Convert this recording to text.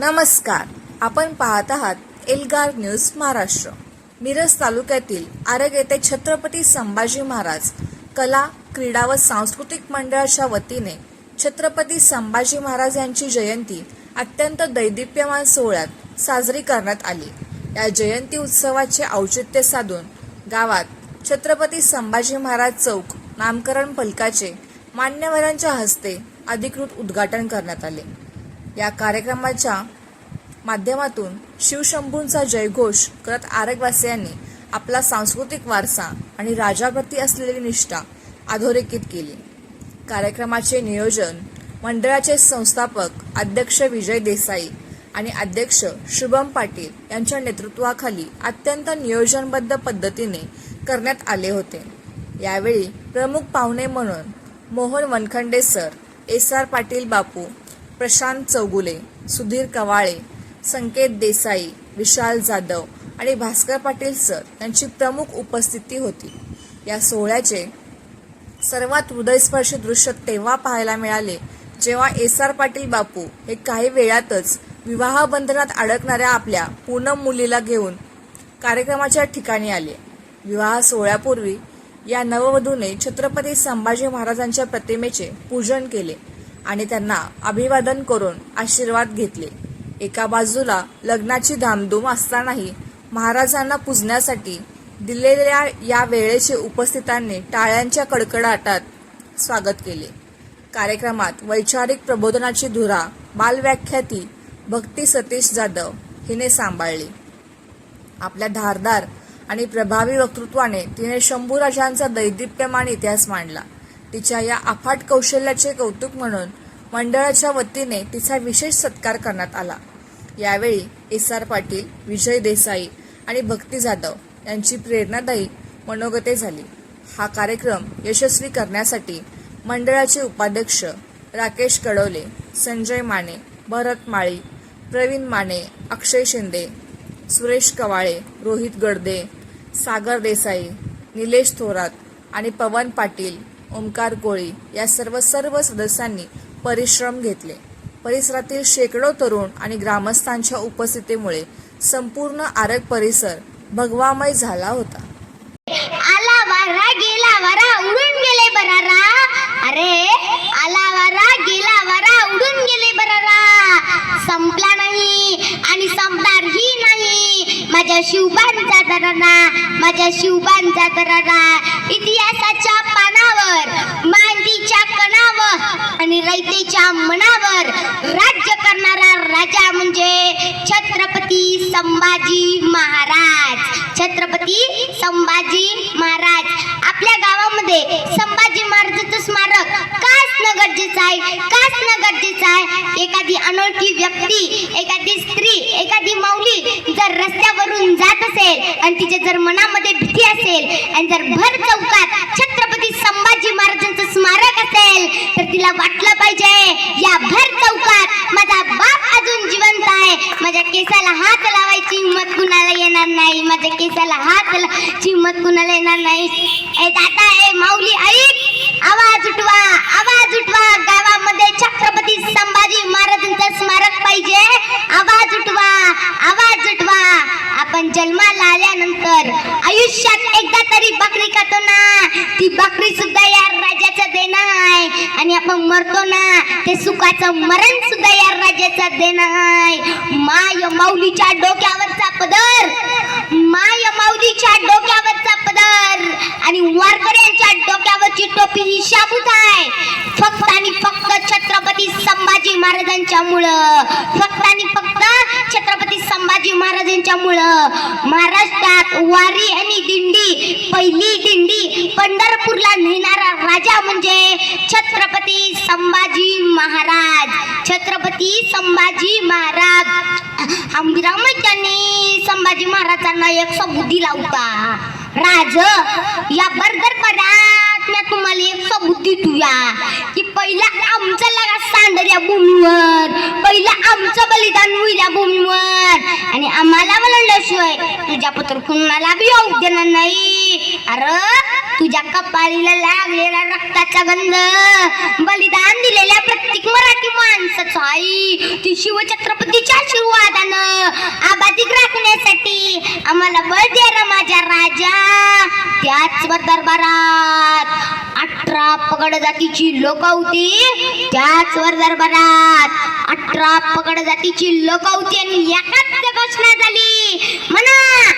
नमस्कार, आपण पाहत आहात एल्गार न्यूज महाराष्ट्र। मिरज तालुक्यातील आरग येथे छत्रपती संभाजी महाराज कला क्रीडा व सांस्कृतिक मंडळाच्या वतीने छत्रपती संभाजी महाराज यांची जयंती अत्यंत दैदिप्यमान सोहळ्यात साजरी करण्यात आली। या जयंती उत्सवाचे औचित्य साधून गावात छत्रपती संभाजी महाराज चौक नामकरण फलकाचे मान्यवरांच्या हस्ते अधिकृत उद्घाटन करण्यात आले। या कार्यक्रमाच्या माध्यमातून शिवशंभूंचा जयघोष करत आरगवासियांनी आपला सांस्कृतिक वारसा आणि राजाप्रती असलेली निष्ठा अधोरेखित केली। कार्यक्रमाचे नियोजन मंडळाचे संस्थापक अध्यक्ष विजय देसाई आणि अध्यक्ष शुभम पाटील यांच्या नेतृत्वाखाली अत्यंत नियोजनबद्ध पद्धतीने करण्यात आले होते। यावेळी प्रमुख पाहुणे म्हणून मोहन वनखंडे सर, एस.आर. पाटील बापू, प्रशांत चौगुले, सुधीर कवाळे, संकेत देसाई, विशाल जाधव आणि भास्कर पाटील सर यांची प्रमुख उपस्थिती होती। या सोहळ्याचे सर्वात हृदयस्पर्शी दृश्य तेव्हा पाहायला मिळाले जेव्हा एस.आर. पाटील बापू हे काही वेळातच विवाह बंधनात अडकणाऱ्या आपल्या पूनम मुलीला घेऊन कार्यक्रमाच्या ठिकाणी आले। विवाह सोहळ्यापूर्वी या नववधूने छत्रपती संभाजी महाराजांच्या प्रतिमेचे पूजन केले आणि त्यांना अभिवादन करून आशीर्वाद घेतले। एका बाजूला लग्नाची धामधूम असतानाही महाराजांना पूजण्यासाठी दिलेल्या या वेळेचे उपस्थितांनी टाळ्यांच्या कडकडाटात स्वागत केले। कार्यक्रमात वैचारिक प्रबोधनाची धुरा बालव्याख्याती भक्ती सतीश जाधव हिने सांभाळली। आपल्या धारदार आणि प्रभावी वक्तृत्वाने तिने शंभूराजांचा दैदिप्यमान इतिहास मांडला। तिच्या या अफाट कौशल्याचे कौतुक म्हणून मंडळाच्या वतीने तिचा विशेष सत्कार करण्यात आला। यावेळी एस.आर. पाटील, विजय देसाई आणि भक्ती जाधव यांची प्रेरणादायी मनोगते झाली। हा कार्यक्रम यशस्वी करण्यासाठी मंडळाचे उपाध्यक्ष राकेश कडवले, संजय माने, भरत माळी, प्रवीण माने, अक्षय शिंदे, सुरेश कवाळे, रोहित गडदे, सागर देसाई, निलेश थोरात आणि पवन पाटील, ओमकार कोळी या सर्व सदस्यांनी परिश्रम घेतले। परिसरातील शेकडो तरुण आणि ग्रामस्थांच्या उपस्थितीमुळे संपूर्ण आरग परिसर भगवामय झाला होता। आला वारा गेला वारा उडून गेले बरारा, अरे आला वारा गेला वारा उडून गेले बरारा, संपला नाही आणि संपणारही नाही माझ्या शिवबांचा दरारा, माझ्या शिवबांचा दरारा। इतिहासाच्या पानावर, मांडीच्या कणावर आणि रयतेच्या मनावर राज्य करणारा राजा म्हणजे छत्रपती संभाजी महाराज। छत्रपती संभाजी महाराज आपल्या गावामध्ये संभाजी महाराजांचं स्मारक का असणं गरजेचं आहे, का असणं गरजेचं आहे? एखादी अनोळखी व्यक्ती, एखादी स्त्री, एखादी माऊली जर रस्त्यावरून जात असेल आणि तिच्या जर मनामध्ये भीती असेल आणि जर भर चौकात छत्रपती संभाजी महाराजांचं स्मारक असेल तर तिला वाटलं पाहिजे या भर चौकात माझा बाप अजून जिवंत आहे, माझ्या केसाला हात लावायची हिंमत कुणाला येणार नाही, माझ्या केसाला हात लावायची हिंमत कुणाला येणार नाही। ए दादा, ए माऊली ऐक, आवाज उठवा, आवाज उठवा, गावामध्ये छत्रपती संभाजी महाराजांचं स्मारक पाहिजे, आवाज उठवा, आवाज उठवा। आपण जन्माला आल्यानंतर आयुष्यात एकदा तरी बकरी खातो ना, ती बकरी सुद्धा या राजाचं देणं आहे आणि आपण मरतो ना ते सुखाचं मरण सुद्धा या राजाचं देणं आहे। माय माऊलीच्या डोक्यावरचा पदर, माय माऊलीच्या डोक्यावरचा पदर आणि वारकऱ्यांच्या डोक्यावरची टोपी ही शाबूत आहे फक्त आणि फक्त छत्रपती संभाजी महाराजांच्या मुळे, फक्त आणि फक्त छत्रपती संभाजी महाराजांच्या मुळे। महाराष्ट्रात वारी आणि दिंडी, पहिली दिंडी पंढरपूरला नेणारा राजा म्हणजे छत्रपती संभाजी महाराज। छत्रपती संभाजी महाराज आंबिरामच्यानी संभाजी महाराजांना एक बुद्धी लावता, राज या बरदरपणात मी तुम्हाला एक बुद्धी तुया की पहिला आमचं लगा सांडऱ्या भूमीवर, पहिला आमचं बलिदान होईल्या भूमीवर आणि आम्हाला बोलवल्याशिवाय तुझ्या पुत्र कुणाला बी येऊ देणार नाही। अरे तुझ्या कपाळीला लागलेला रक्ताचा गंध बलिदान दिलेल्या प्रत्येक मराठी माणसाचा आई ती शिवछत्रपतीच्या आशीर्वादानं आबाधिक राखण्यासाठी आम्हाला बळ दे रे माझ्या राजा. त्याचवर दरबारात 18 पगड जातीची लोक होती. त्याचवर दरबारात 18 पगड जातीची लोक होती आणि एकाच घोषणा झाली म्हणा